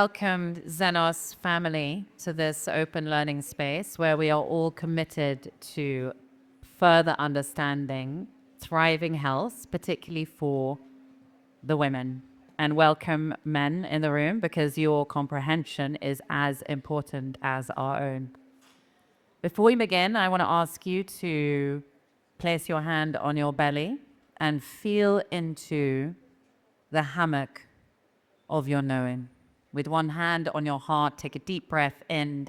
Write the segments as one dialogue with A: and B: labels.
A: Welcome, Zenos family, to this open learning space where we are all committed to further understanding thriving health, particularly for the women. And welcome, men in the room, because your comprehension is as important as our own. Before we begin, I want to ask you to place your hand on your belly and feel into the hammock of your knowing. With one hand on your heart, take a deep breath in.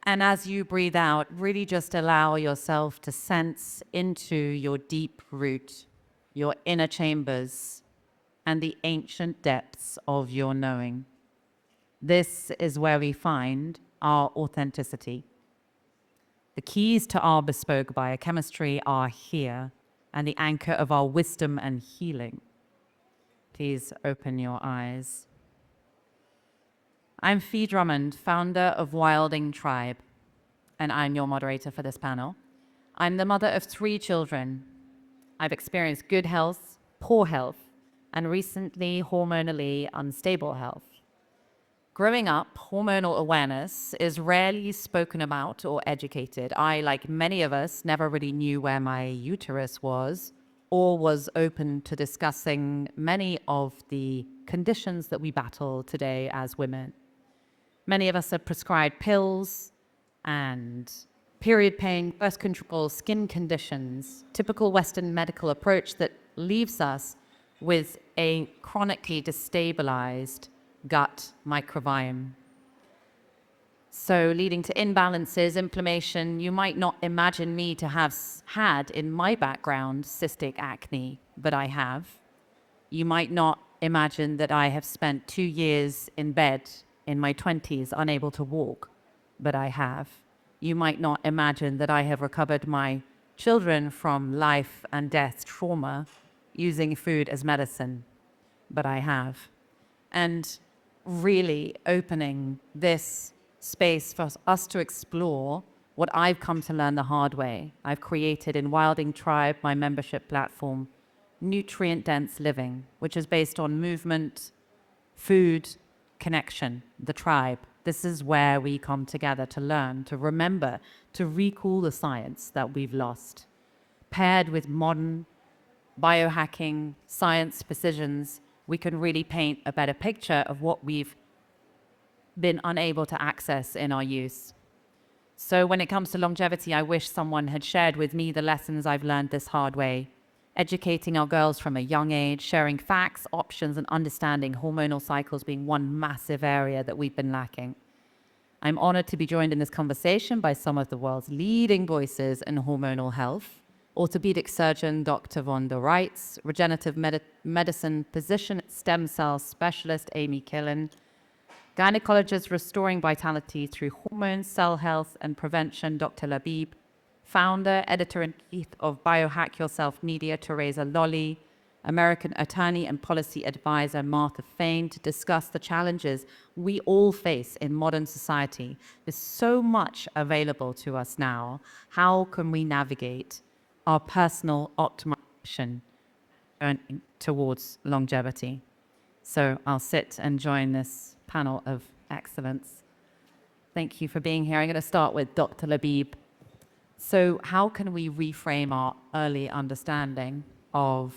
A: And as you breathe out, really just allow yourself to sense into your deep root, your inner chambers, and the ancient depths of your knowing. This is where we find our authenticity. The keys to our bespoke biochemistry are here, and the anchor of our wisdom and healing. Please open your eyes. I'm Fee Drummond, founder of Wilding Tribe, and I'm your moderator for this panel. I'm the mother of 3 children. I've experienced good health, poor health, and recently hormonally unstable health. Growing up, hormonal awareness is rarely spoken about or educated. I, like many of us, never really knew where my uterus was or was open to discussing many of the conditions that we battle today as women. Many of us are prescribed pills and period pain, birth control, skin conditions, typical Western medical approach that leaves us with a chronically destabilized gut microbiome. So leading to imbalances, inflammation. You might not imagine me to have had in my background cystic acne, but I have. You might not imagine that I have spent 2 years in bed in my 20s unable to walk, but I have. You might not imagine that I have recovered my children from life and death trauma using food as medicine, but I have. And really opening this space for us to explore what I've come to learn the hard way. I've created in Wilding Tribe, my membership platform, nutrient-dense living, which is based on movement, food, connection, the tribe. This is where we come together to learn, to remember, to recall the science that we've lost. Paired with modern biohacking, science precisions, we can really paint a better picture of what we've been unable to access in our youth. So when it comes to longevity, I wish someone had shared with me the lessons I've learned this hard way. Educating our girls from a young age, sharing facts, options, and understanding hormonal cycles being one massive area that we've been lacking. I'm honored to be joined in this conversation by some of the world's leading voices in hormonal health. Orthopedic surgeon Dr. Vonda Wrights, regenerative medicine physician, stem cell specialist Amy Killen, gynecologist restoring vitality through hormones, cell health, and prevention Dr. Labib, founder, editor-in-chief of Biohack Yourself Media, Teresa Lolly, American attorney and policy advisor Martha Fain, to discuss the challenges we all face in modern society. There's so much available to us now. How can we navigate our personal optimization towards longevity? So I'll sit and join this panel of excellence. Thank you for being here. I'm going to start with Dr. Labib. So how can we reframe our early understanding of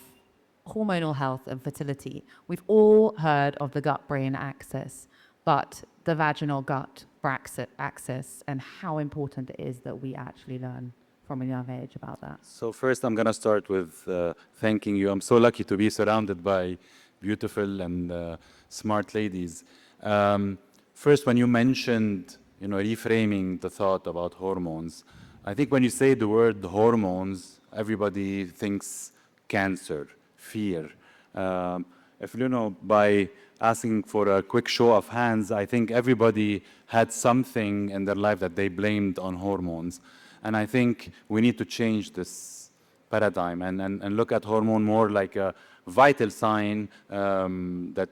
A: hormonal health and fertility? We've all heard of the gut-brain axis, but the vaginal gut axis and how important it is that we actually learn from a young age about that.
B: So first, I'm going to start with thanking you. I'm so lucky to be surrounded by beautiful and smart ladies. First, when you mentioned, reframing the thought about hormones, I think when you say the word hormones, everybody thinks cancer, fear. By asking for a quick show of hands, I think everybody had something in their life that they blamed on hormones. And I think we need to change this paradigm and look at hormone more like a vital sign that,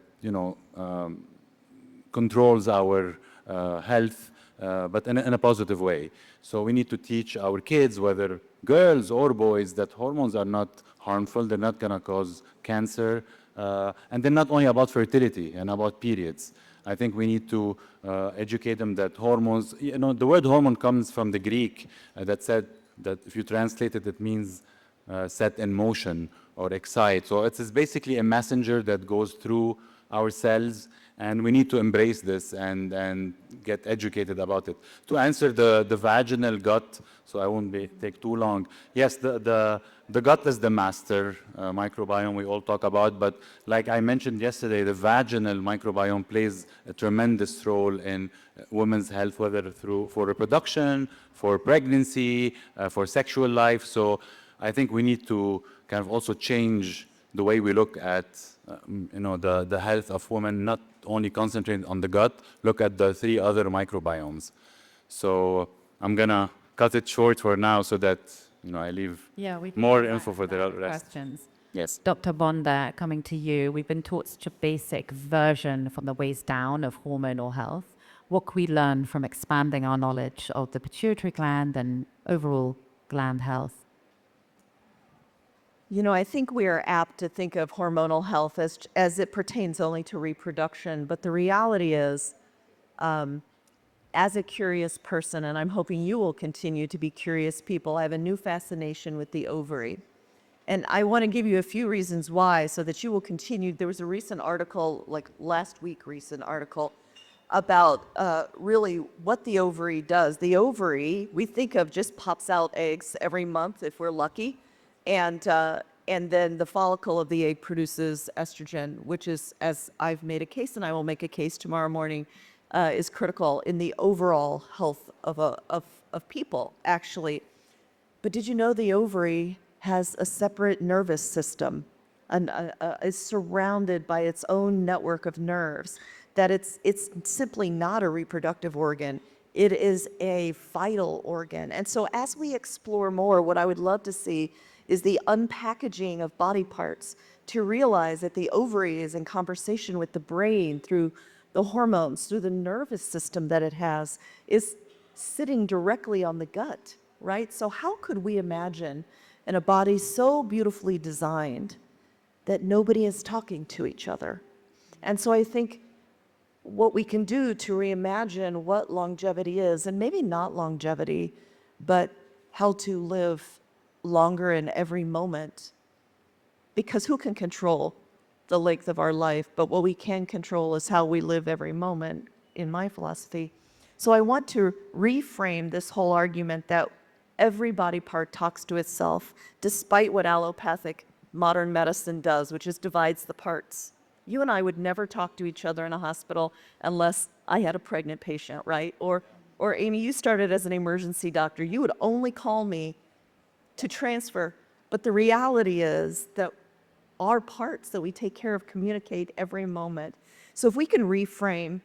B: controls our health, but in a positive way. So we need to teach our kids, whether girls or boys, that hormones are not harmful. They're not going to cause cancer. And then not only about fertility and about periods. I think we need to educate them that hormones, the word hormone comes from the Greek that said that if you translate it, it means set in motion or excite. So it's basically a messenger that goes through our cells, and we need to embrace this and get educated about it. To answer the vaginal gut, so I won't take too long. Yes, the gut is the master microbiome we all talk about, but like I mentioned yesterday, the vaginal microbiome plays a tremendous role in women's health, whether for reproduction, for pregnancy, for sexual life. So I think we need to kind of also change the way we look at the health of women, not only concentrate on the gut, look at the 3 other microbiomes. So I'm gonna cut it short for now so that I leave more info for the rest.
A: Questions.
B: Yes.
A: Dr. Bonda, coming to you, we've been taught such a basic version from the waist down of hormonal health. What can we learn from expanding our knowledge of the pituitary gland and overall gland health?
C: I think we are apt to think of hormonal health as it pertains only to reproduction, but the reality is, as a curious person, and I'm hoping you will continue to be curious people, I have a new fascination with the ovary. And I want to give you a few reasons why so that you will continue. There was a recent article, like last week, recent article about really what the ovary does. The ovary, we think of just pops out eggs every month if we're lucky. And then the follicle of the egg produces estrogen, which is, as I've made a case, and I will make a case tomorrow morning, is critical in the overall health of people, actually. But did you know the ovary has a separate nervous system and is surrounded by its own network of nerves, that it's simply not a reproductive organ. It is a vital organ. And so as we explore more, what I would love to see is the unpackaging of body parts to realize that the ovary is in conversation with the brain through the hormones, through the nervous system that it has, is sitting directly on the gut, right? So how could we imagine in a body so beautifully designed that nobody is talking to each other? And so I think what we can do to reimagine what longevity is, and maybe not longevity, but how to live longer in every moment, because who can control the length of our life? But what we can control is how we live every moment, in my philosophy. So I want to reframe this whole argument that every body part talks to itself, despite what allopathic modern medicine does, which is divides the parts. You and I would never talk to each other in a hospital unless I had a pregnant patient, right? Or Amy, you started as an emergency doctor. You would only call me to transfer. But the reality is that our parts that we take care of communicate every moment. So if we can reframe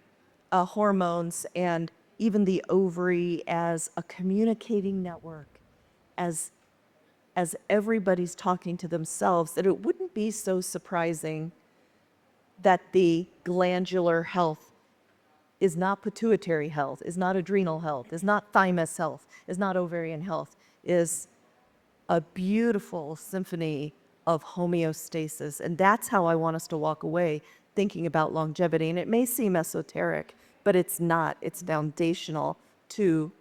C: hormones and even the ovary as a communicating network, as everybody's talking to themselves, that it wouldn't be so surprising that the glandular health is not pituitary health, is not adrenal health, is not thymus health, is not ovarian health, is a beautiful symphony of homeostasis. And that's how I want us to walk away thinking about longevity. And it may seem esoteric, but it's not. It's foundational to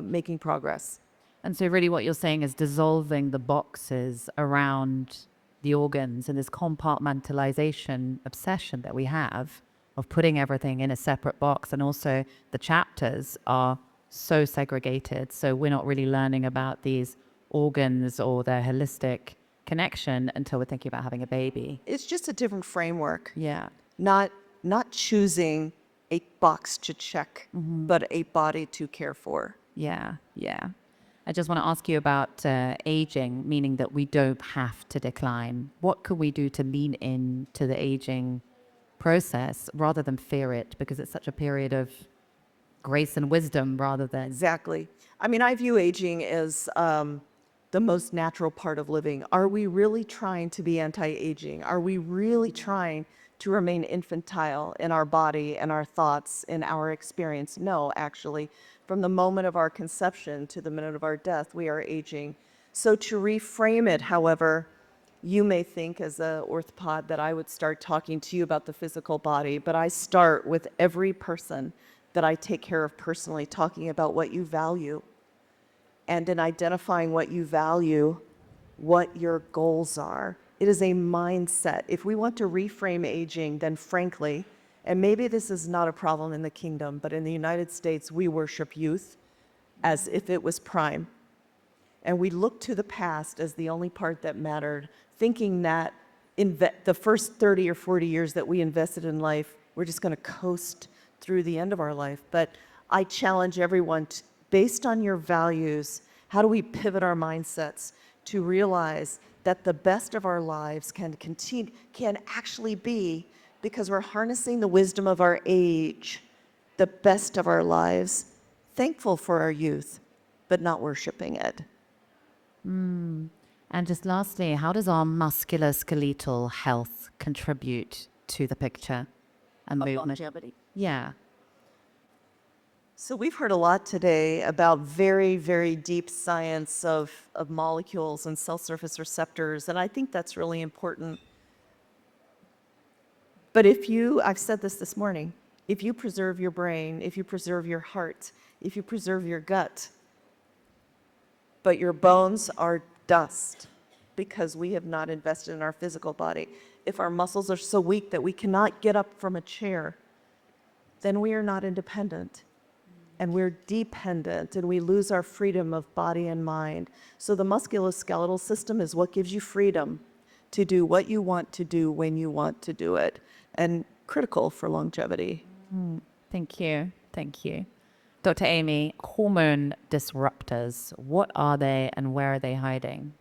C: making progress.
A: And so really what you're saying is dissolving the boxes around the organs and this compartmentalization obsession that we have of putting everything in a separate box. And also the chapters are so segregated. So we're not really learning about these organs or their holistic connection until we're thinking about having a baby.
C: It's just a different framework.
A: Yeah.
C: Not choosing a box to check, but a body to care for.
A: Yeah. I just want to ask you about aging, meaning that we don't have to decline. What could we do to lean into the aging process rather than fear it? Because it's such a period of grace and wisdom rather than...
C: Exactly. I mean, I view aging as the most natural part of living. Are we really trying to be anti-aging? Are we really trying to remain infantile in our body and our thoughts, in our experience? No, actually. From the moment of our conception to the minute of our death, we are aging. So to reframe it, however, You may think as a orthopod that I would start talking to you about the physical body, but I start with every person that I take care of personally talking about what you value. And in identifying what you value, what your goals are. It is a mindset. If we want to reframe aging, then frankly, and maybe this is not a problem in the kingdom, but in the United States, we worship youth as if it was prime. And we look to the past as the only part that mattered, thinking that the first 30 or 40 years that we invested in life, we're just going to coast through the end of our life. But I challenge everyone, based on your values, how do we pivot our mindsets to realize that the best of our lives can actually be, because we're harnessing the wisdom of our age, the best of our lives, thankful for our youth, but not worshiping it.
A: And just lastly, how does our musculoskeletal health contribute to the picture and movement?
C: Longevity.
A: Yeah.
C: So we've heard a lot today about very, very deep science of molecules and cell surface receptors, and I think that's really important. But I've said this morning, if you preserve your brain, if you preserve your heart, if you preserve your gut, but your bones are dust because we have not invested in our physical body, if our muscles are so weak that we cannot get up from a chair, then we are not independent. And we're dependent, and we lose our freedom of body and mind. So the musculoskeletal system is what gives you freedom to do what you want to do when you want to do it, and critical for longevity.
A: Thank you. Thank you. Dr. Amy, hormone disruptors, what are they and where are they hiding?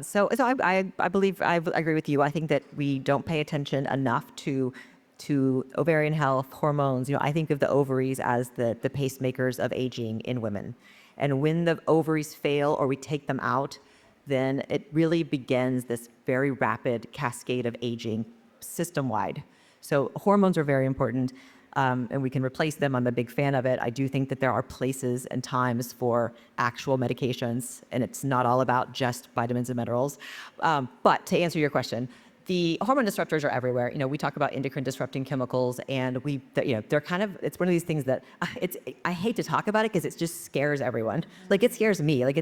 D: So I believe I agree with you. I think that we don't pay attention enough to ovarian health, hormones. I think of the ovaries as the pacemakers of aging in women. And when the ovaries fail or we take them out, then it really begins this very rapid cascade of aging system-wide. So hormones are very important, and we can replace them. I'm a big fan of it. I do think that there are places and times for actual medications, and it's not all about just vitamins and minerals. But to answer your question, the hormone disruptors are everywhere. We talk about endocrine disrupting chemicals, and they're kind of, it's one of these things that I hate to talk about it because it just scares everyone. Like, it scares me. Like,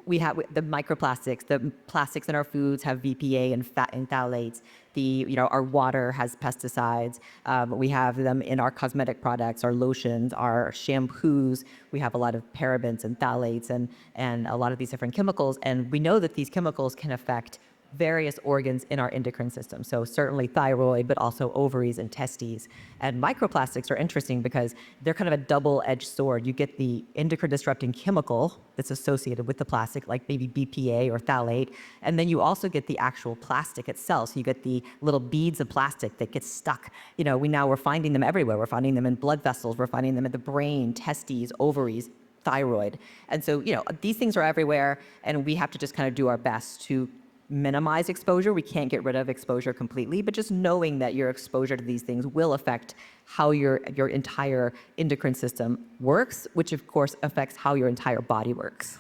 D: we have the microplastics, the plastics in our foods have VPA and fat and phthalates. Our water has pesticides. We have them in our cosmetic products, our lotions, our shampoos. We have a lot of parabens and phthalates and a lot of these different chemicals. And we know that these chemicals can affect various organs in our endocrine system. So certainly thyroid, but also ovaries and testes. And microplastics are interesting because they're kind of a double-edged sword. You get the endocrine disrupting chemical that's associated with the plastic, like maybe BPA or phthalate, and then you also get the actual plastic itself. So you get the little beads of plastic that get stuck. We're finding them everywhere. We're finding them in blood vessels. We're finding them in the brain, testes, ovaries, thyroid. And so, these things are everywhere, and we have to just kind of do our best to minimize exposure. We can't get rid of exposure completely, but just knowing that your exposure to these things will affect how your entire endocrine system works, which of course affects how your entire body works.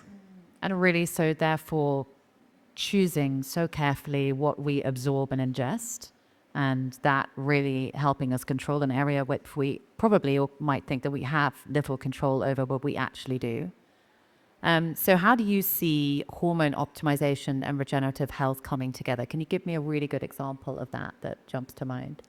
A: And really, so therefore, choosing so carefully what we absorb and ingest, and that really helping us control an area which we probably or might think that we have little control over, but we actually do. So how do you see hormone optimization and regenerative health coming together? Can you give me a really good example of that jumps to mind?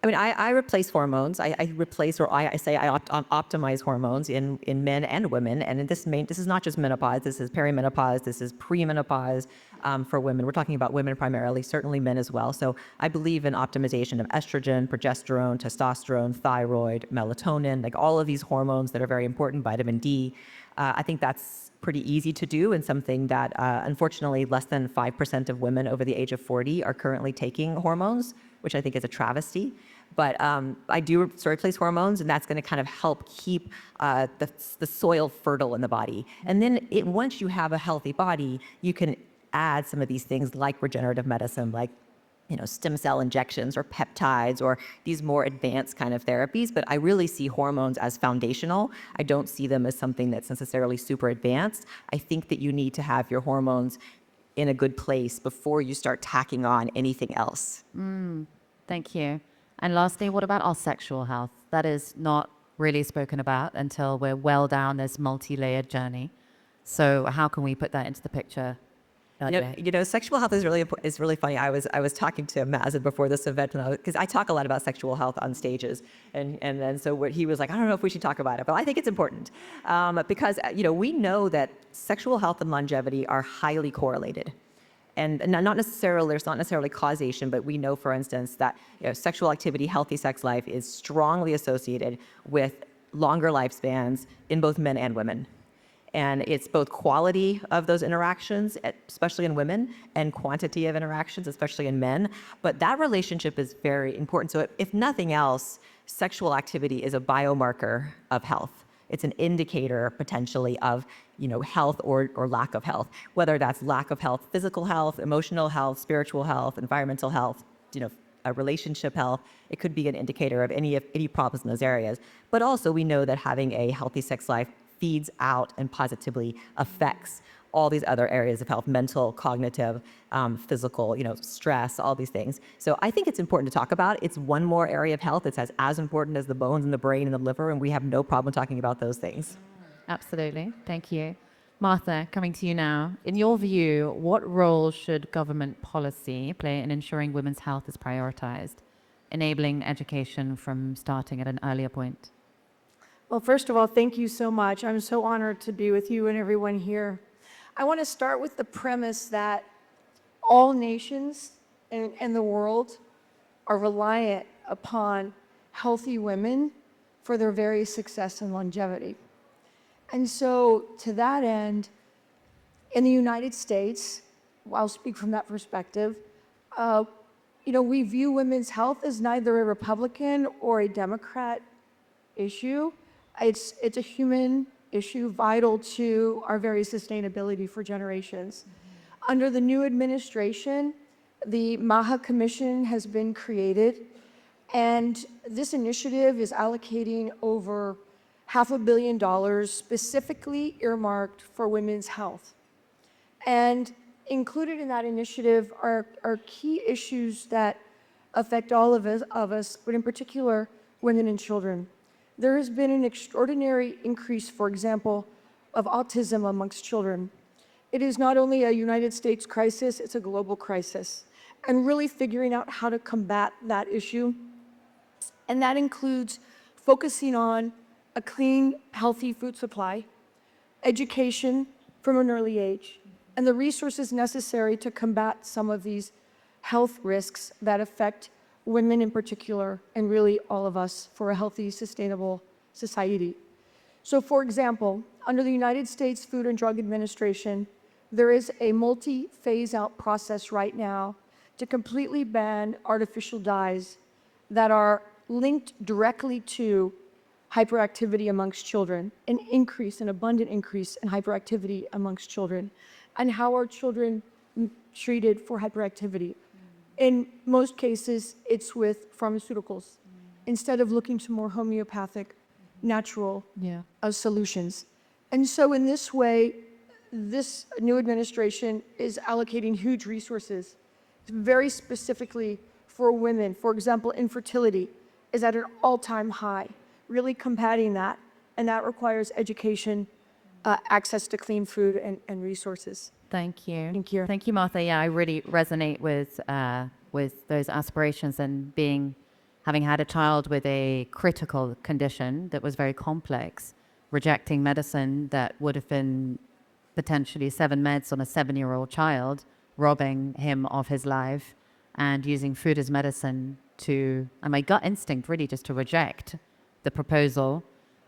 D: I mean, I replace hormones. I replace, or I say I optimize hormones in men and women. And this is not just menopause. This is perimenopause. This is premenopause for women. We're talking about women primarily, certainly men as well. So I believe in optimization of estrogen, progesterone, testosterone, thyroid, melatonin, like all of these hormones that are very important, vitamin D. I think that's pretty easy to do, and something that unfortunately less than 5% of women over the age of 40 are currently taking hormones, which I think is a travesty. But I do replace hormones, and that's going to kind of help keep the soil fertile in the body. And then once you have a healthy body, you can add some of these things like regenerative medicine, like stem cell injections or peptides or these more advanced kind of therapies. But I really see hormones as foundational. I don't see them as something that's necessarily super advanced. I think that you need to have your hormones in a good place before you start tacking on anything else.
A: Thank you. And lastly, what about our sexual health? That is not really spoken about until we're well down this multi-layered journey. So how can we put that into the picture?
D: Sexual health is really funny. I was talking to Mazen before this event, because I talk a lot about sexual health on stages, and then so what he was like, I don't know if we should talk about it, but I think it's important because we know that sexual health and longevity are highly correlated. And not necessarily, there's not necessarily causation, but we know, for instance, that sexual activity, healthy sex life, is strongly associated with longer lifespans in both men and women. And it's both quality of those interactions, especially in women, and quantity of interactions, especially in men. But that relationship is very important. So if nothing else, sexual activity is a biomarker of health. It's an indicator potentially of health or lack of health, whether that's lack of health, physical health, emotional health, spiritual health, environmental health, a relationship health. It could be an indicator of any problems in those areas. But also we know that having a healthy sex life feeds out and positively affects all these other areas of health: mental, cognitive, physical, stress, all these things. So I think it's important to talk about. It's one more area of health. It's as important as the bones and the brain and the liver, and we have no problem talking about those things.
A: Absolutely. Thank you. Martha, coming to you now. In your view, what role should government policy play in ensuring women's health is prioritized, enabling education from starting at an earlier point?
E: Well, first of all, thank you so much. I'm so honored to be with you and everyone here. I want to start with the premise that all nations in the world are reliant upon healthy women for their very success and longevity. And so to that end, in the United States, I'll speak from that perspective, we view women's health as neither a Republican or a Democrat issue. It's a human issue vital to our very sustainability for generations. Under the new administration, the MAHA Commission has been created, and this initiative is allocating over $500 million specifically earmarked for women's health. And included in that initiative are key issues that affect all of us, but in particular, women and children. There has been an extraordinary increase, for example, of autism amongst children. It is not only a United States crisis, it's a global crisis. And really figuring out how to combat that issue. And that includes focusing on a clean, healthy food supply, education from an early age, and the resources necessary to combat some of these health risks that affect women in particular, and really all of us, for a healthy, sustainable society. So for example, under the United States Food and Drug Administration, there is a multi-phase out process right now to completely ban artificial dyes that are linked directly to hyperactivity amongst children, an abundant increase in hyperactivity amongst children, and how are children treated for hyperactivity. In most cases, it's with pharmaceuticals, instead of looking to more homeopathic, natural solutions. And so in this way, this new administration is allocating huge resources very specifically for women. For example, infertility is at an all-time high, really combating that, and that requires education, access to clean food and resources.
A: Thank you.
E: Thank you.
A: Thank you, Martha. Yeah, I really resonate with those aspirations and having had a child with a critical condition that was very complex, rejecting medicine that would have been potentially 7 meds on a 7-year-old child, robbing him of his life, and using food as medicine and my gut instinct really just to reject the proposal,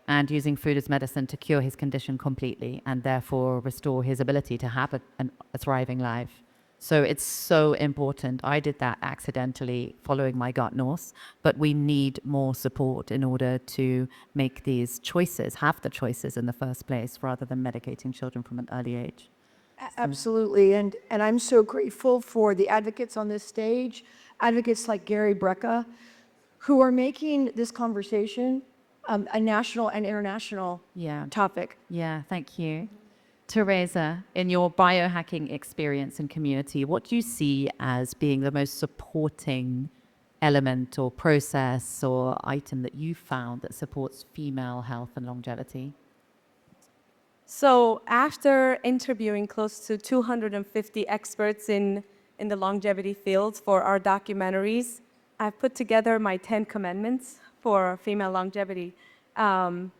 A: and using food as medicine to cure his condition completely and therefore restore his ability to have a thriving life. So it's so important. I did that accidentally following my gut north, but we need more support in order to make these choices, have the choices in the first place, rather than medicating children from an early age.
E: Absolutely, and I'm so grateful for the advocates on this stage, advocates like Gary Brecka, who are making this conversation a national and international topic.
A: Yeah, thank you. Teresa, in your biohacking experience and community, what do you see as being the most supporting element or process or item that you found that supports female health and longevity?
F: So after interviewing close to 250 experts in the longevity field for our documentaries, I've put together my 10 commandments for female longevity. And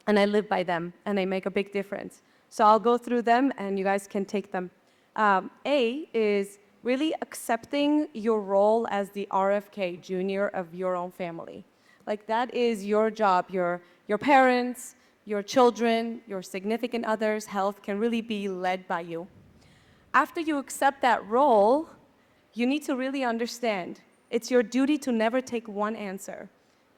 F: I live by them, and they make a big difference. So I'll go through them, and you guys can take them. A is really accepting your role as the RFK junior of your own family. Like, that is your job. Your parents, your children, your significant others' health can really be led by you. After you accept that role, you need to really understand it's your duty to never take one answer.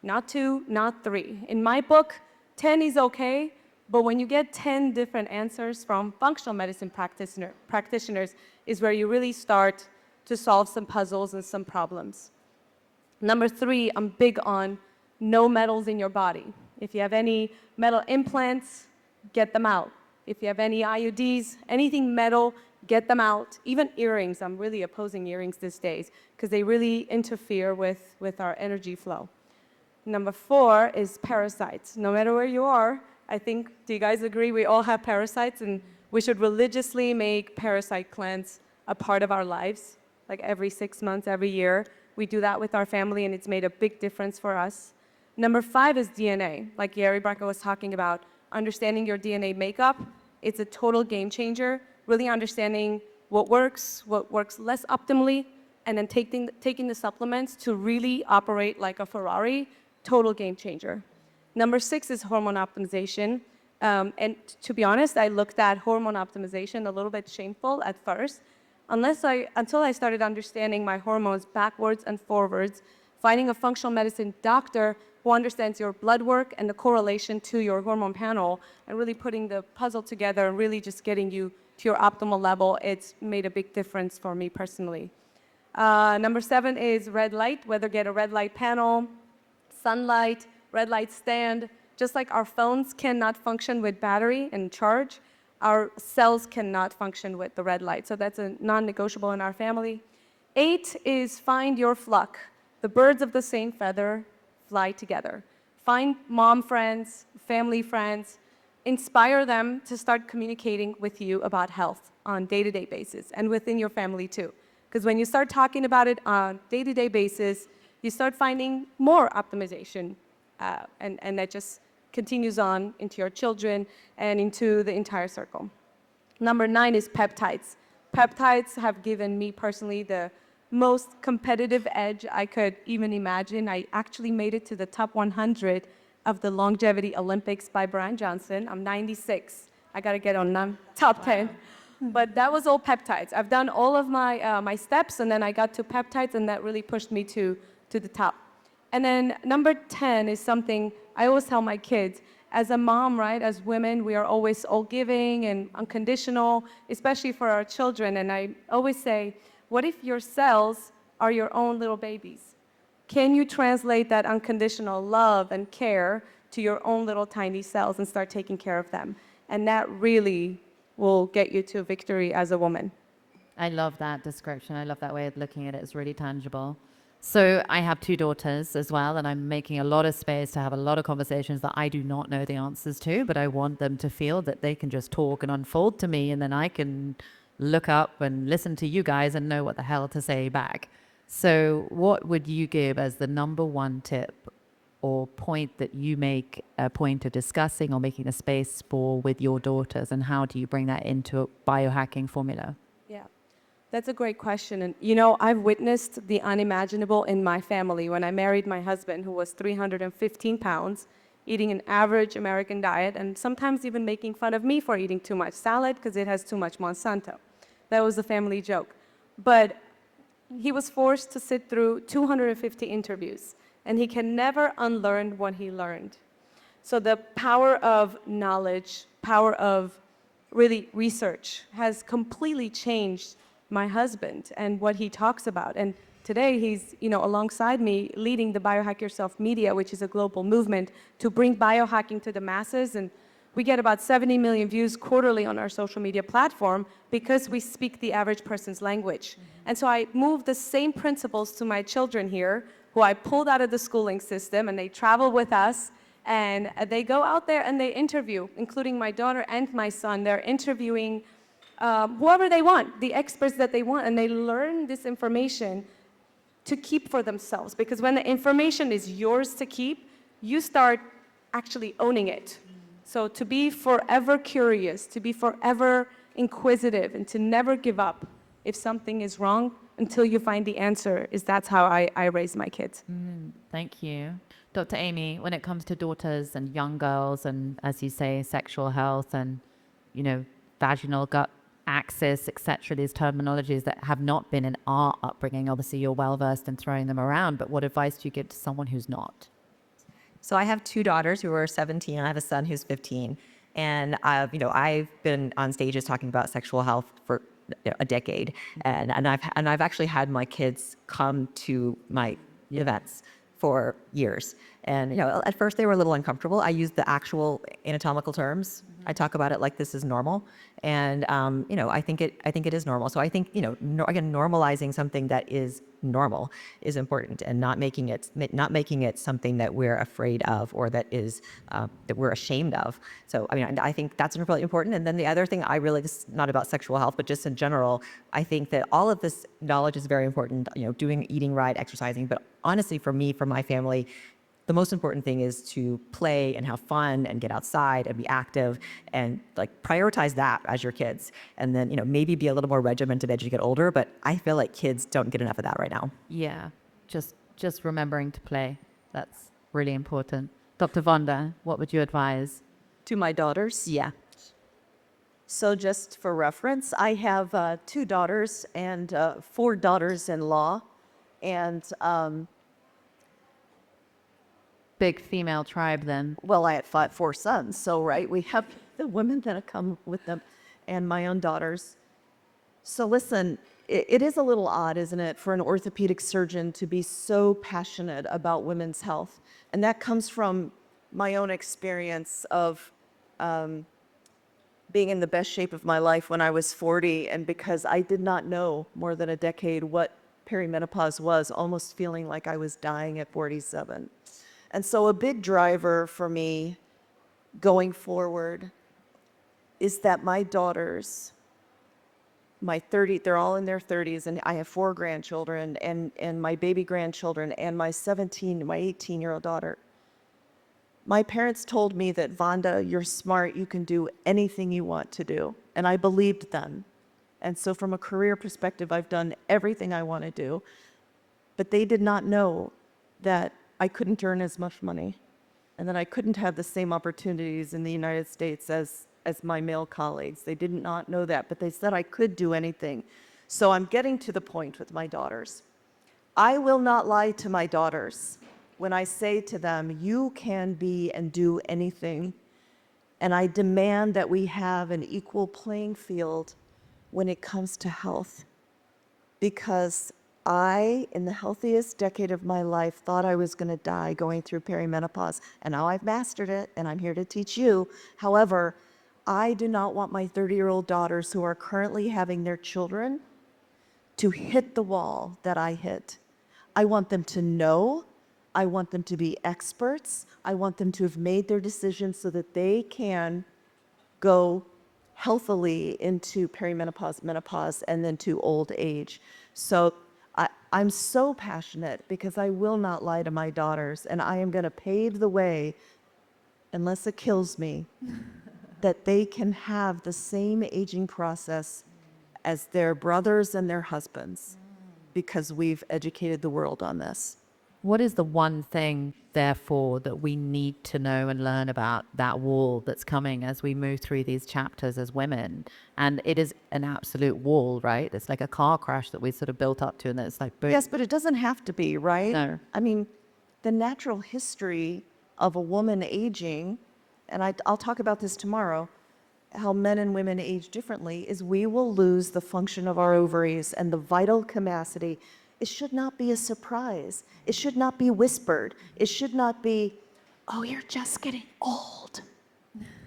F: Not 2, not 3. In my book, 10 is okay, but when you get 10 different answers from functional medicine practitioners is where you really start to solve some puzzles and some problems. Number 3, I'm big on no metals in your body. If you have any metal implants, get them out. If you have any IUDs, anything metal, get them out. Even earrings, I'm really opposing earrings these days because they really interfere with our energy flow. Number 4 is parasites. No matter where you are, I think, do you guys agree we all have parasites, and we should religiously make parasite cleanse a part of our lives, like every 6 months, every year. We do that with our family, and it's made a big difference for us. Number 5 is DNA. Like Yeri Barka was talking about, understanding your DNA makeup, it's a total game changer. Really understanding what works less optimally, and then taking the supplements to really operate like a Ferrari, total game changer. Number 6 is hormone optimization. And to be honest, I looked at hormone optimization a little bit shameful at first, until I started understanding my hormones backwards and forwards, finding a functional medicine doctor who understands your blood work and the correlation to your hormone panel, and really putting the puzzle together and really just getting you to your optimal level. It's made a big difference for me personally. Number 7 is red light, whether get a red light panel, sunlight, red light stand. Just like our phones cannot function with battery and charge, our cells cannot function with the red light. So that's a non-negotiable in our family. 8 is find your flock. The birds of the same feather fly together. Find mom friends, family friends, inspire them to start communicating with you about health on day-to-day basis, and within your family too. Because when you start talking about it on day-to-day basis, you start finding more optimization, and that just continues on into your children and into the entire circle. Number 9 is peptides. Peptides have given me personally the most competitive edge I could even imagine. I actually made it to the top 100 of the Longevity Olympics by Brian Johnson. I'm 96. I got to get on top 10. But that was all peptides. I've done all of my steps, and then I got to peptides, and that really pushed me to the top. And then number 10 is something I always tell my kids. As a mom, right, as women, we are always all giving and unconditional, especially for our children. And I always say, what if your cells are your own little babies? Can you translate that unconditional love and care to your own little tiny cells and start taking care of them? And that really will get you to victory as a woman.
A: I love that description. I love that way of looking at it. It's really tangible. So I have 2 daughters as well, and I'm making a lot of space to have a lot of conversations that I do not know the answers to, but I want them to feel that they can just talk and unfold to me, and then I can look up and listen to you guys and know what the hell to say back. So what would you give as the number 1 tip or point that you make a point of discussing or making a space for with your daughters, and how do you bring that into a biohacking formula?
F: Yeah, that's a great question. And you know, I've witnessed the unimaginable in my family. When I married my husband, who was 315 pounds, eating an average American diet, and sometimes even making fun of me for eating too much salad because it has too much Monsanto. That was a family joke. But he was forced to sit through 250 interviews, and he can never unlearn what he learned. So the power of knowledge, power of really research has completely changed my husband and what he talks about. And today he's, alongside me leading the Biohack Yourself Media, which is a global movement to bring biohacking to the masses. And We get about 70 million views quarterly on our social media platform because we speak the average person's language. And so I moved the same principles to my children here, who I pulled out of the schooling system, and they travel with us, and they go out there and they interview, including my daughter and my son. They're interviewing whoever they want, the experts that they want, and they learn this information to keep for themselves. Because when the information is yours to keep, you start actually owning it. So to be forever curious, to be forever inquisitive, and to never give up if something is wrong until you find the answer, that's how I raise my kids.
A: Thank you. Dr. Amy, when it comes to daughters and young girls and, as you say, sexual health and, vaginal gut axis, etc., these terminologies that have not been in our upbringing, obviously you're well versed in throwing them around, but what advice do you give to someone who's not?
D: So I have 2 daughters who are 17, and I have a son who's 15. And I've been on stages talking about sexual health for a decade, and I've actually had my kids come to my events for years. And at first they were a little uncomfortable. I used the actual anatomical terms. I talk about it like this is normal, and I think it is normal. So I think again, normalizing something that is normal is important, and not making it something that we're afraid of or that is that we're ashamed of. So I think that's really important. And then the other thing, this is not about sexual health, but just in general, I think that all of this knowledge is very important. Eating right, exercising, but honestly, for me, for my family, the most important thing is to play and have fun and get outside and be active and prioritize that as your kids. And then, maybe be a little more regimented as you get older, but I feel like kids don't get enough of that right now.
A: Yeah, just remembering to play. That's really important. Dr. Vonda, what would you advise?
C: To my daughters?
A: Yeah.
C: So just for reference, I have 2 daughters and 4 daughters-in-law. And
A: Big female tribe then.
C: well, I had 4 sons, so right, we have the women that have come with them and my own daughters. So listen, it is a little odd, isn't it, for an orthopedic surgeon to be so passionate about women's health. And that comes from my own experience of being in the best shape of my life when I was 40, and because I did not know more than a decade what perimenopause was, almost feeling like I was dying at 47. And so a big driver for me going forward is that my daughters, they're all in their 30s, and I have 4 grandchildren, and my baby grandchildren, and my 18-year-old daughter. My parents told me that, Vonda, you're smart, you can do anything you want to do. And I believed them. And so from a career perspective, I've done everything I want to do. But they did not know that I couldn't earn as much money, and that I couldn't have the same opportunities in the United States as my male colleagues. They did not know that, but they said I could do anything. So I'm getting to the point with my daughters. I will not lie to my daughters when I say to them, you can be and do anything. And I demand that we have an equal playing field when it comes to health. Because I, in the healthiest decade of my life, thought I was going to die going through perimenopause. And now I've mastered it, and I'm here to teach you. However, I do not want my 30-year-old daughters who are currently having their children to hit the wall that I hit. I want them to know. I want them to be experts. I want them to have made their decisions so that they can go healthily into perimenopause, menopause, and then to old age. So I'm so passionate because I will not lie to my daughters, and I am going to pave the way, unless it kills me, that they can have the same aging process as their brothers and their husbands, because we've educated the world on this.
A: What is the one thing, therefore, that we need to know and learn about that wall that's coming as we move through these chapters as women? And it is an absolute wall, right? It's like a car crash that we sort of built up to, and it's like, boom.
C: Yes, but it doesn't have to be, right?
A: No.
C: I mean, the natural history of a woman aging, and I'll talk about this tomorrow, how men and women age differently, is we will lose the function of our ovaries and the vital capacity. It should not be a surprise. It should not be whispered. It should not be, oh, you're just getting old.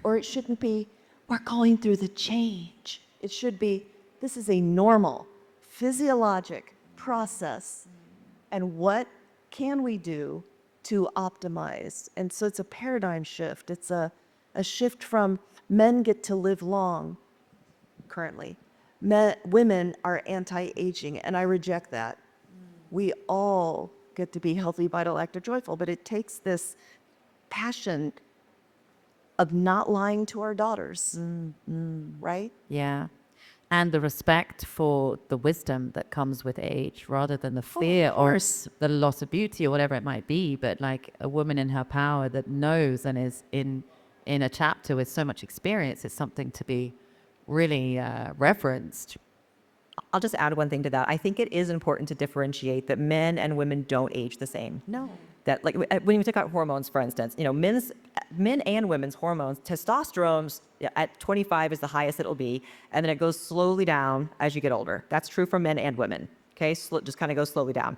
C: Or it shouldn't be, we're going through the change. It should be, this is a normal, physiologic process. And what can we do to optimize? And so it's a paradigm shift. It's a shift from men get to live long currently. Women are anti-aging, and I reject that. We all get to be healthy, vital, active, joyful, but it takes this passion of not lying to our daughters, right?
A: Yeah. And the respect for the wisdom that comes with age rather than the fear or the loss of beauty or whatever it might be. But like a woman in her power that knows and is in a chapter with so much experience is something to be really reverenced.
D: I'll just add one thing to that. I think it is important to differentiate that men and women don't age the same.
C: No.
D: That, like, when you take out hormones, for instance, you know, men and women's hormones, testosterone at 25 is the highest it'll be, and then it goes slowly down as you get older. That's true for men and women. Okay, just kind of goes slowly down.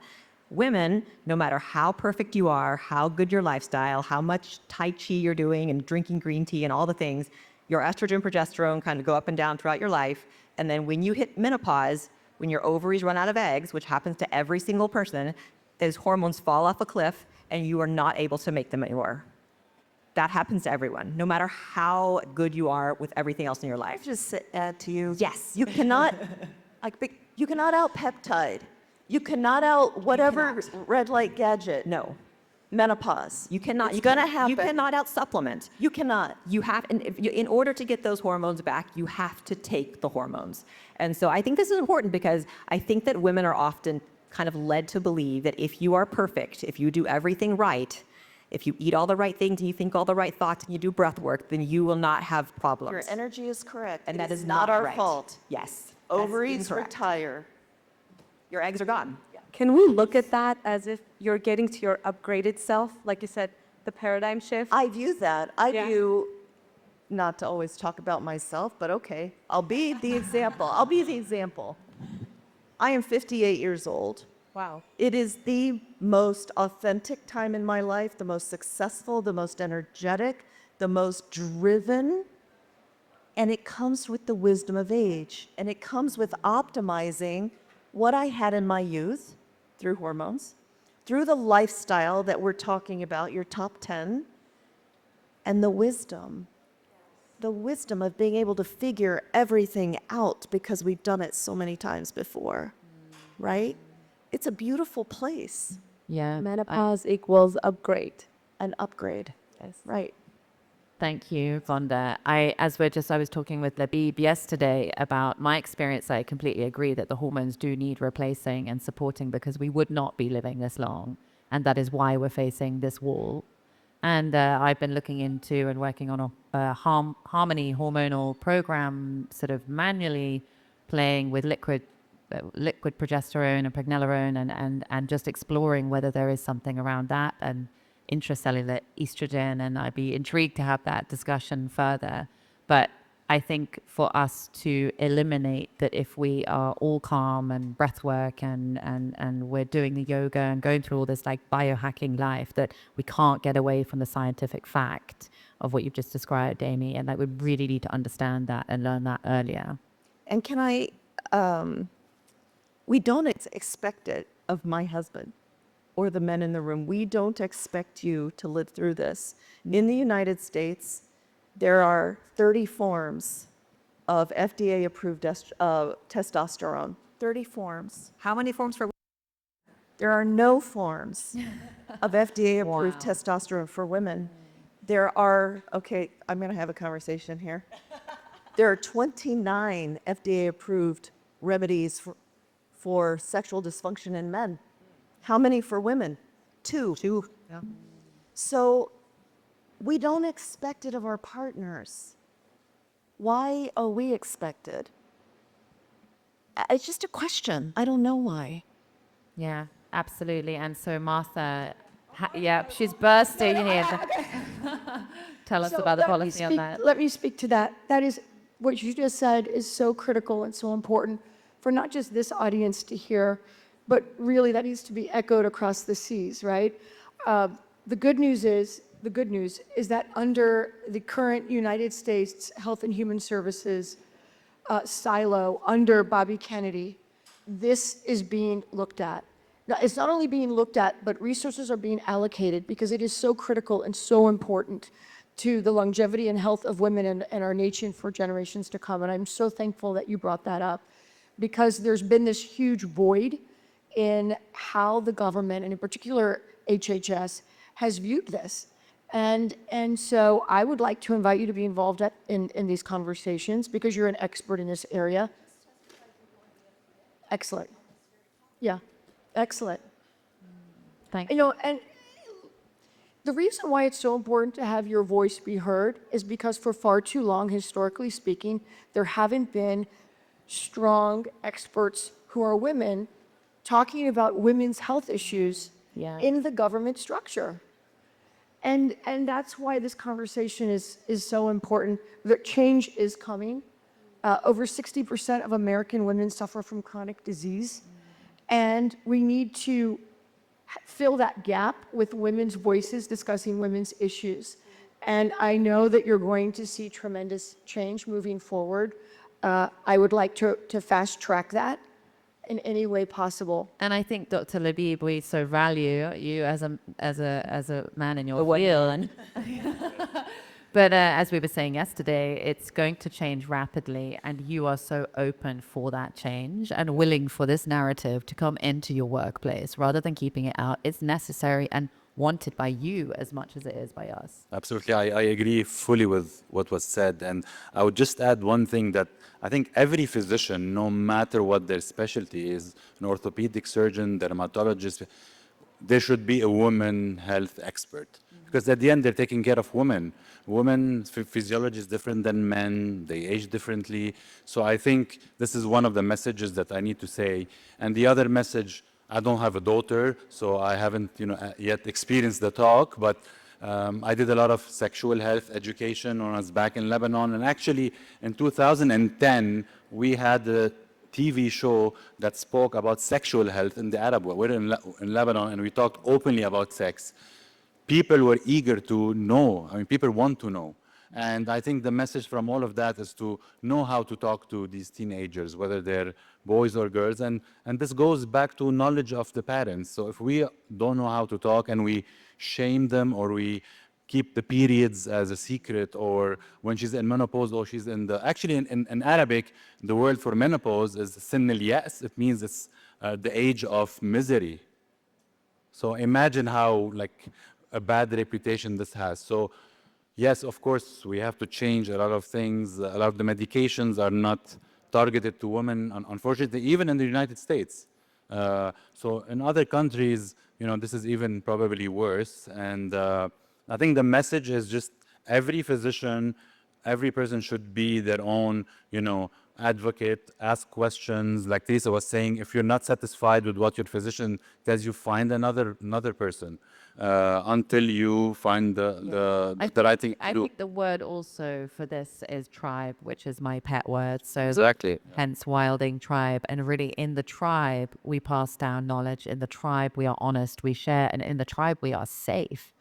D: Women, no matter how perfect you are, how good your lifestyle, how much Tai Chi you're doing and drinking green tea and all the things, your estrogen, progesterone kind of go up and down throughout your life. And then when you hit menopause, when your ovaries run out of eggs, which happens to every single person, those hormones fall off a cliff and you are not able to make them anymore. That happens to everyone, no matter how good you are with everything else in your life.
C: Just add to you.
D: Yes.
C: You cannot, you cannot out peptide. You cannot out whatever red light gadget.
D: No.
C: Menopause.
D: You cannot.
C: It's gonna happen.
D: You cannot out supplement.
C: You cannot.
D: You have, and in order to get those hormones back, you have to take the hormones. And so I think this is important because I think that women are often kind of led to believe that if you are perfect, if you do everything right, if you eat all the right things and you think all the right thoughts and you do breath work, then you will not have problems.
C: Your energy is correct.
D: And that is
C: not our
D: right.
C: fault.
D: Yes.
C: Ovaries
D: incorrect.
C: retire.
D: Your eggs are gone.
F: Can we look at that as if you're getting to your upgraded self? Like you said, the paradigm shift?
C: I view that. I
F: Yeah.
C: view, not to always talk about myself, but okay, I'll be the example. I'll be the example. I am 58 years old.
F: Wow.
C: It is the most authentic time in my life, the most successful, the most energetic, the most driven. And it comes with the wisdom of age. And it comes with optimizing what I had in my youth through hormones, through the lifestyle that we're talking about, your top 10, and the wisdom of being able to figure everything out because we've done it so many times before, right? It's a beautiful place,
A: Yeah.
F: Menopause equals upgrade.
C: an upgrade, right?
A: Thank you, Vonda. I was talking with Labib yesterday about my experience. I completely agree that the hormones do need replacing and supporting because we would not be living this long. And that is why we're facing this wall. And I've been looking into and working on a harmony hormonal program, sort of manually playing with liquid progesterone and pregnenolone and just exploring whether there is something around that and intracellular estrogen, and I'd be intrigued to have that discussion further. But I think for us to eliminate that, if we are all calm and breath work and we're doing the yoga and going through all this like biohacking life, that we can't get away from the scientific fact of what you've just described, Amy, and that we really need to understand that and learn that earlier.
C: And can I, we don't expect it of my husband or the men in the room. We don't expect you to live through this. In the United States, there are 30 forms of FDA-approved testosterone. 30 forms.
D: How many forms for?
C: There are no forms of FDA-approved testosterone for women. There are, okay, I'm going to have a conversation here. There are 29 FDA-approved remedies for sexual dysfunction in men. How many for women? 2.
D: 2. Yeah.
C: So we don't expect it of our partners. Why are we expected? It's just a question. I don't know why.
A: Yeah, absolutely. And so Martha, she's bursting here. Tell us
E: So
A: about the
E: let me
A: policy on
E: speak-
A: that.
E: Let me speak to that. That is, what you just said is so critical and so important for not just this audience to hear, but really that needs to be echoed across the seas, right? The good news is the good news, is that under the current United States Health and Human Services silo under Bobby Kennedy, this is being looked at. Now, it's not only being looked at, but resources are being allocated because it is so critical and so important to the longevity and health of women and our nation for generations to come. And I'm so thankful that you brought that up because there's been this huge void in how the government, and in particular HHS, has viewed this. And so I would like to invite you to be involved in these conversations because you're an expert in this area. Excellent. Yeah, excellent.
A: Thank
E: You know, and the reason why it's so important to have your voice be heard is because for far too long, historically speaking, there haven't been strong experts who are women talking about women's health issues in the government structure. And that's why this conversation is so important. The change is coming. Over 60% of American women suffer from chronic disease. And we need to fill that gap with women's voices discussing women's issues. And I know that you're going to see tremendous change moving forward. I would like to fast track that in any way possible.
A: And I think, Dr. Labib, we so value you as a man in your field. But as we were saying yesterday, it's going to change rapidly, and you are so open for that change and willing for this narrative to come into your workplace rather than keeping it out. It's necessary and wanted by you as much as it is by us.
B: Absolutely. I agree fully with what was said. And I would just add one thing that I think every physician, no matter what their specialty is, an orthopedic surgeon, dermatologist, there should be a woman health expert. Because at the end, they're taking care of women. Women's physiology is different than men. They age differently. So I think this is one of the messages that I need to say. And the other message, I don't have a daughter, so I haven't yet experienced the talk, but I did a lot of sexual health education when I was back in Lebanon. And actually, in 2010, we had a TV show that spoke about sexual health in the Arab world. We're in Lebanon, and we talked openly about sex. People were eager to know. I mean, people want to know. And I think the message from all of that is to know how to talk to these teenagers, whether they're boys or girls. And this goes back to knowledge of the parents. So if we don't know how to talk and we shame them, or we keep the periods as a secret, or when she's in menopause, or she's in the... Actually, in Arabic, the word for menopause is sin al-yas. It means it's the age of misery. So imagine how a bad reputation this has. So yes, of course, we have to change a lot of things. A lot of the medications are not targeted to women, unfortunately, even in the United States. So in other countries, this is even probably worse. And I think the message is just every physician, every person should be their own, advocate, ask questions. Like Teresa was saying, if you're not satisfied with what your physician tells you, find another person until you find the right thing to
A: I
B: do.
A: think the word also for this is tribe, which is my pet word. So
B: Exactly.
A: hence Wilding Tribe. And really in the tribe, we pass down knowledge. In the tribe, we are honest, we share. And in the tribe, we are safe.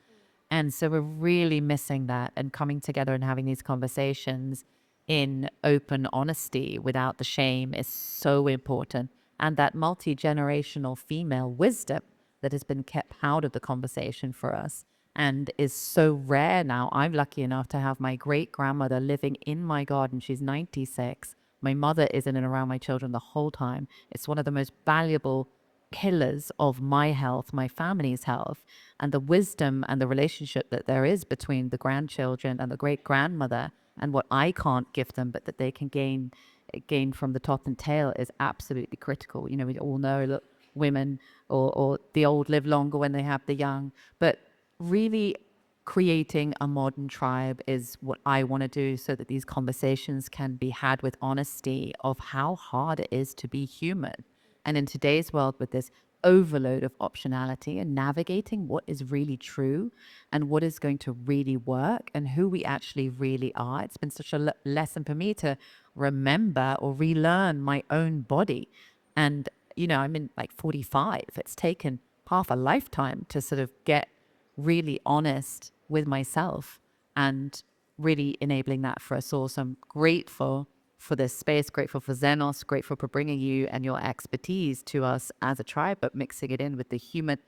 A: And so we're really missing that, and coming together and having these conversations in open honesty without the shame is so important. And that multi-generational female wisdom that has been kept out of the conversation for us and is so rare now. I'm lucky enough to have my great-grandmother living in my garden. She's 96. My mother is in and around my children the whole time. It's one of the most valuable pillars of my health, my family's health, and the wisdom and the relationship that there is between the grandchildren and the great-grandmother, and what I can't give them, but that they can gain from the top and tail, is absolutely critical. We all know that women or the old live longer when they have the young, but really creating a modern tribe is what I want to do, so that these conversations can be had with honesty of how hard it is to be human. And in today's world, with this overload of optionality and navigating what is really true and what is going to really work and who we actually really are, it's been such a lesson for me to remember or relearn my own body. And, I'm in 45. It's taken half a lifetime to sort of get really honest with myself and really enabling that for us all. So I'm grateful for this space, grateful for Zenos, grateful for bringing you and your expertise to us as a tribe, but mixing it in with the human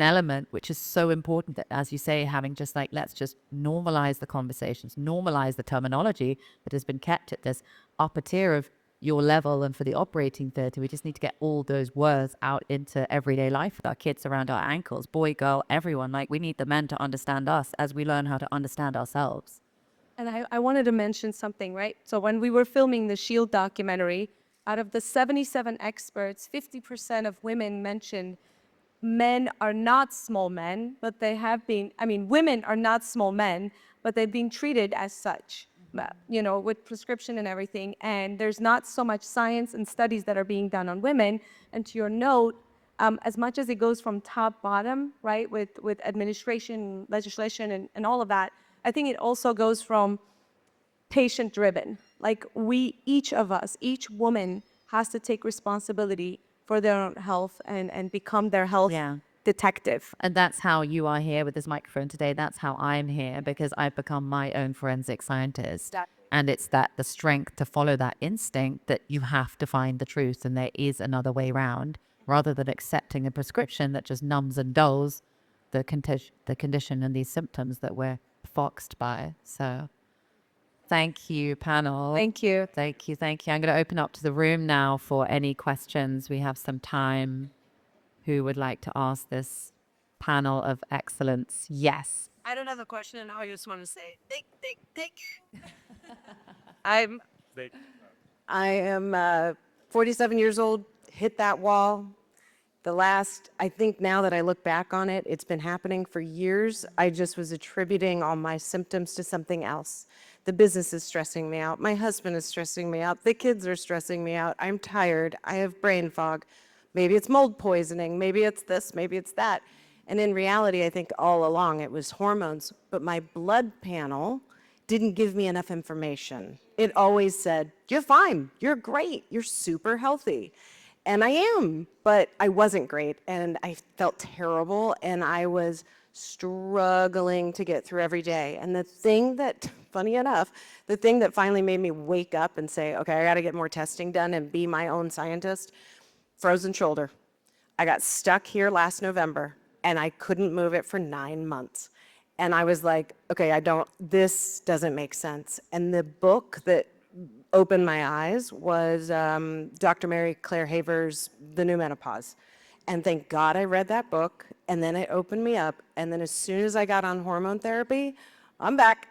A: element, which is so important that, as you say, having just like, let's just normalize the conversations, normalize the terminology that has been kept at this upper tier of your level. And for the operating theatre, we just need to get all those words out into everyday life with our kids around our ankles, boy, girl, everyone. Like, we need the men to understand us as we learn how to understand ourselves.
F: And I wanted to mention something, right? So when we were filming the Shield documentary, out of the 77 experts, 50% of women mentioned men are not small men, but they have been, I mean, women are not small men, but they're being treated as such, you know, with prescription and everything. And there's not so much science and studies that are being done on women. And to your note, as much as it goes from top bottom, right, with administration, legislation, and all of that, I think it also goes from patient driven. Like each of us, each woman has to take responsibility for their own health and become their health detective.
A: And that's how you are here with this microphone today. That's how I'm here, because I've become my own forensic scientist. And it's that the strength to follow that instinct that you have to find the truth, and there is another way round, rather than accepting a prescription that just numbs and dulls the condition and these symptoms that we're foxed by. So thank you, panel.
F: Thank you.
A: Thank you. Thank you. I'm going to open up to the room now for any questions. We have some time. Who would like to ask this panel of excellence? Yes.
G: I don't have a question, and I just want to say, thank you. I am 47 years old, hit that wall. I think now that I look back on it, it's been happening for years. I just was attributing all my symptoms to something else. The business is stressing me out. My husband is stressing me out. The kids are stressing me out. I'm tired. I have brain fog. Maybe it's mold poisoning. Maybe it's this. Maybe it's that. And in reality, I think all along it was hormones. But my blood panel didn't give me enough information. It always said, you're fine. You're great. You're super healthy. And I am, but I wasn't great. And I felt terrible. And I was struggling to get through every day. And the thing that, funny enough, the thing that finally made me wake up and say, okay, I got to get more testing done and be my own scientist, frozen shoulder. I got stuck here last November and I couldn't move it for 9 months. And I was like, okay, this doesn't make sense. And the book that opened my eyes was Dr. Mary Claire Haver's The New Menopause. And thank God I read that book, and then it opened me up. And then as soon as I got on hormone therapy, I'm back.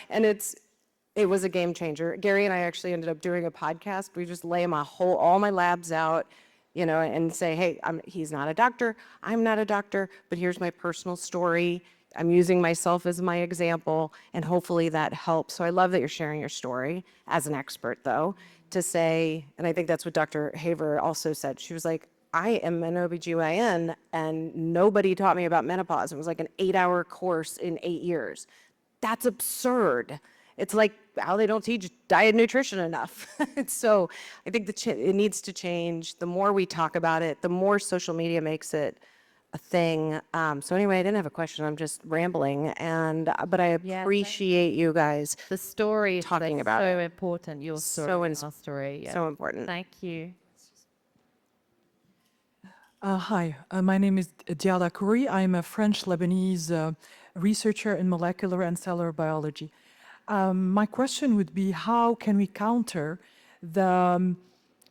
G: And it was a game changer. Gary and I actually ended up doing a podcast. We just lay all my labs out, you know, and say, hey, he's not a doctor, I'm not a doctor, but here's my personal story. I'm using myself as my example, and hopefully that helps. So I love that you're sharing your story as an expert, though, to say, and I think that's what Dr. Haver also said. She was like, I am an OBGYN, and nobody taught me about menopause. It was like an 8-hour course in 8 years. That's absurd. It's like how they don't teach diet nutrition enough. So I think it needs to change. The more we talk about it, the more social media makes it a thing. So anyway, I didn't have a question. I'm just rambling, but I appreciate you guys.
A: The story
G: talking about
A: so important. Your story,
G: so
A: our story. Yeah.
G: so important.
A: Thank you.
H: Hi, my name is Diala Kouri. I'm a French-Lebanese researcher in molecular and cellular biology. My question would be, how can we counter the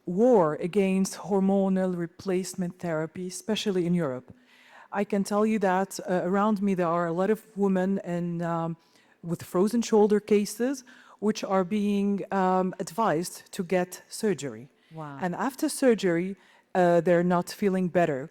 H: war against hormonal replacement therapy, especially in Europe? I can tell you that around me there are a lot of women with frozen shoulder cases which are being advised to get surgery.
A: Wow.
H: And after surgery, they're not feeling better.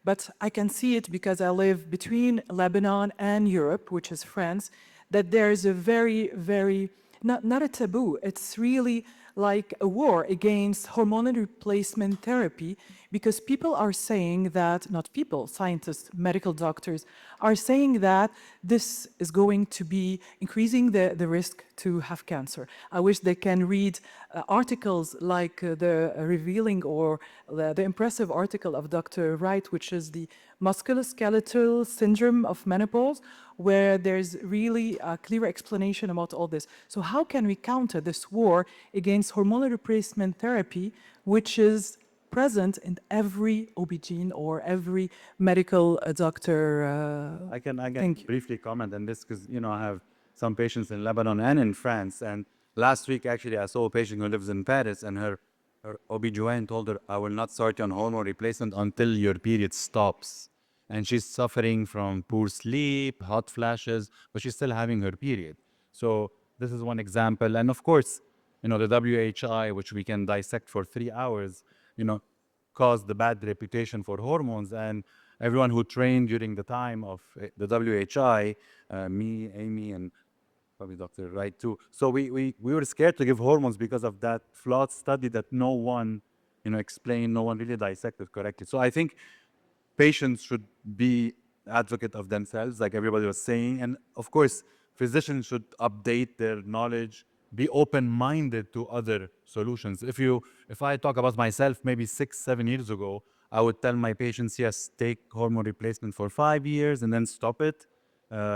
H: But I can see it because I live between Lebanon and Europe, which is France, that there is a very, very, not a taboo, it's really like a war against hormonal replacement therapy, Because people are saying that, not people, scientists, medical doctors, are saying that this is going to be increasing the risk to have cancer. I wish they can read articles like the revealing or the impressive article of Dr. Wright, which is the musculoskeletal syndrome of menopause, where there's really a clear explanation about all this. So how can we counter this war against hormonal replacement therapy, which is present in every OB-GYN or every medical doctor?
B: I can
H: Thank you.
B: briefly comment on this because, I have some patients in Lebanon and in France. And last week, actually, I saw a patient who lives in Paris, and her OB-GYN told her, I will not start you on hormone replacement until your period stops. And she's suffering from poor sleep, hot flashes, but she's still having her period. So this is one example. And of course, the WHI, which we can dissect for 3 hours, caused the bad reputation for hormones. And everyone who trained during the time of the WHI, me, Amy, and probably Dr. Wright too. So we were scared to give hormones because of that flawed study that no one, explained, no one really dissected correctly. So I think patients should be advocate of themselves, like everybody was saying. And of course, physicians should update their knowledge, be open-minded to other solutions. If I talk about myself, maybe 6-7 years ago, I would tell my patients, yes, take hormone replacement for 5 years and then stop it,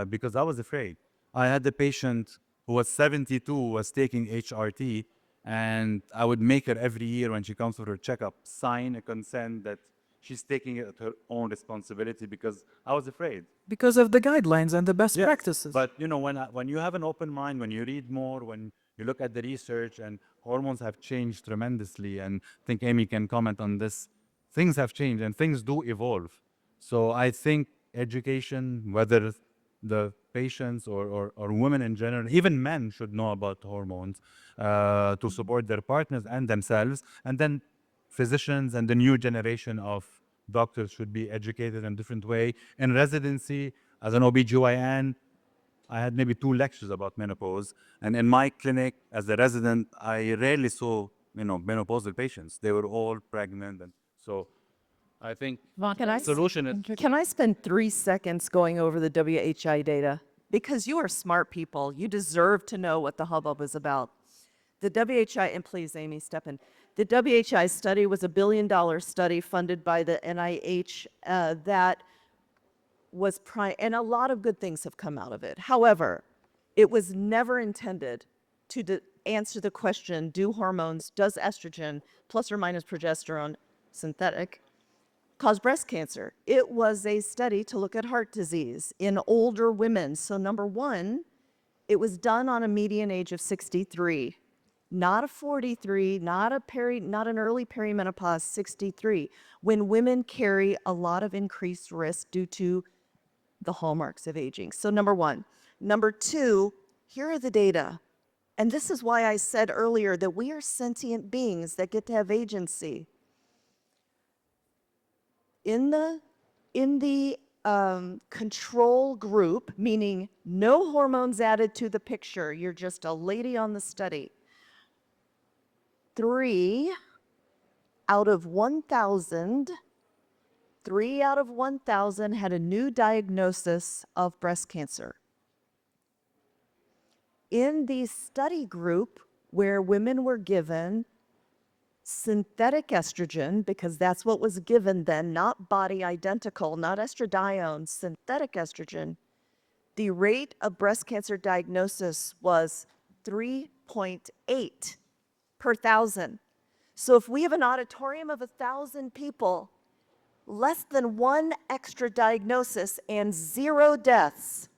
B: because I was afraid. I had a patient who was 72, was taking HRT, and I would make her every year when she comes for her checkup sign a consent that she's taking it at her own responsibility, because I was afraid.
H: Because of the guidelines and the best
B: Yes,
H: practices.
B: but when you have an open mind, when you read more, when you look at the research, and hormones have changed tremendously, and I think Amy can comment on this, things have changed and things do evolve. So I think education, whether the patients or women in general, even men should know about hormones to support their partners and themselves. And then physicians and the new generation of doctors should be educated in a different way. In residency, as an OB/GYN, I had maybe 2 lectures about menopause. And in my clinic, as a resident, I rarely saw, menopausal patients. They were all pregnant. And so I think the solution is...
C: Can I spend 3 seconds going over the WHI data? Because you are smart people. You deserve to know what the hubbub is about. The WHI, and please, Amy, step in. The WHI study was a $1 billion study funded by the NIH that was and a lot of good things have come out of it. However, it was never intended to answer the question, does estrogen plus or minus progesterone, synthetic, cause breast cancer? It was a study to look at heart disease in older women. So number one, it was done on a median age of 63, not a 43, not an early perimenopause, 63, when women carry a lot of increased risk due to the hallmarks of aging. So number one. Number two, here are the data. And this is why I said earlier that we are sentient beings that get to have agency. In the control group, meaning no hormones added to the picture, you're just a lady on the study, 3 out of 1,000 had a new diagnosis of breast cancer. In the study group where women were given synthetic estrogen, because that's what was given then, not body identical, not estradiol, synthetic estrogen, the rate of breast cancer diagnosis was 3.8 per 1,000. So if we have an auditorium of 1,000 people, less than 1 extra diagnosis and 0 deaths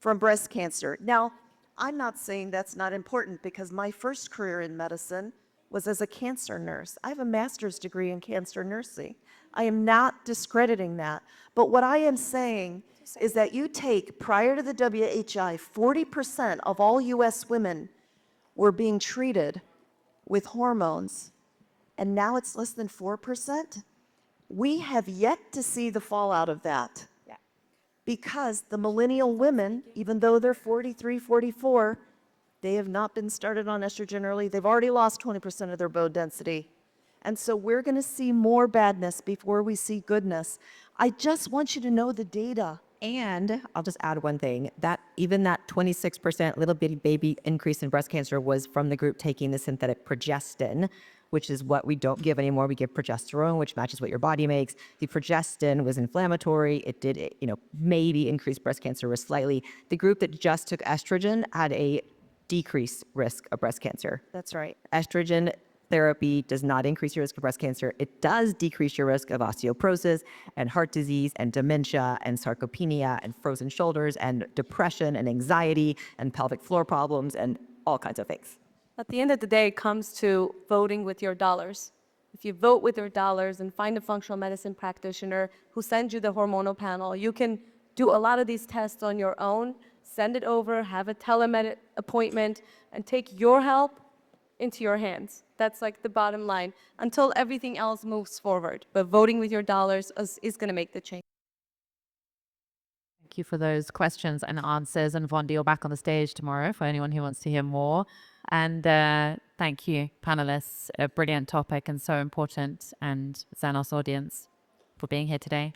C: from breast cancer. Now, I'm not saying that's not important, because my first career in medicine was as a cancer nurse. I have a master's degree in cancer nursing. I am not discrediting that. But what I am saying is that you take, prior to the WHI, 40% of all US women were being treated with hormones, and now it's less than 4%. We have yet to see the fallout of that.
F: Yeah.
C: Because the millennial women, even though they're 43, 44, they have not been started on estrogen early. They've already lost 20% of their bone density. And so we're going to see more badness before we see goodness. I just want you to know the data.
D: And I'll just add one thing, that even that 26% little bitty baby increase in breast cancer was from the group taking the synthetic progestin, which is what we don't give anymore. We give progesterone, which matches what your body makes. The progestin was inflammatory. It did, maybe increase breast cancer risk slightly. The group that just took estrogen had a decreased risk of breast cancer.
C: That's right.
D: Estrogen therapy does not increase your risk of breast cancer. It does decrease your risk of osteoporosis and heart disease and dementia and sarcopenia and frozen shoulders and depression and anxiety and pelvic floor problems and all kinds of things.
F: At the end of the day, it comes to voting with your dollars. If you vote with your dollars and find a functional medicine practitioner who sends you the hormonal panel, you can do a lot of these tests on your own, send it over, have a telemed appointment, and take your health into your hands. That's like the bottom line until everything else moves forward. But voting with your dollars is going to make the change.
A: Thank you for those questions and answers. And Vondi, you're back on the stage tomorrow for anyone who wants to hear more. And thank you, panelists. A brilliant topic and so important. And Zenos audience for being here today.